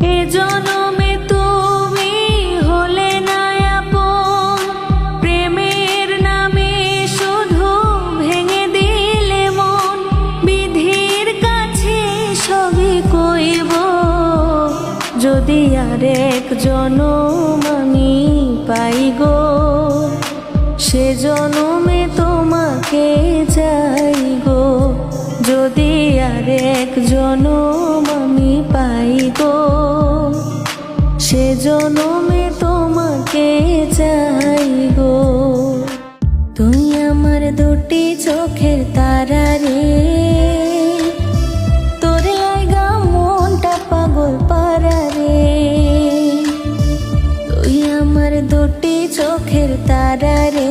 এ জনমে তুমি হলে না আপন, প্রেমের নামে শুধু ভেঙে দিলে মন। বিধির কাছে সবই কইব, যদি আরেক জনম আমি পাই গো, সে জনমে তোমাকে চাই গো। যদি আরেক জনম আমি পাই গো, সে জনমে তোমাকে চাই গো। তুই আমার দুটি চোখের তারা রে, তোর লাগা মনটা পাগল পারা রে। তুই আমার দুটি চোখের তারা রে,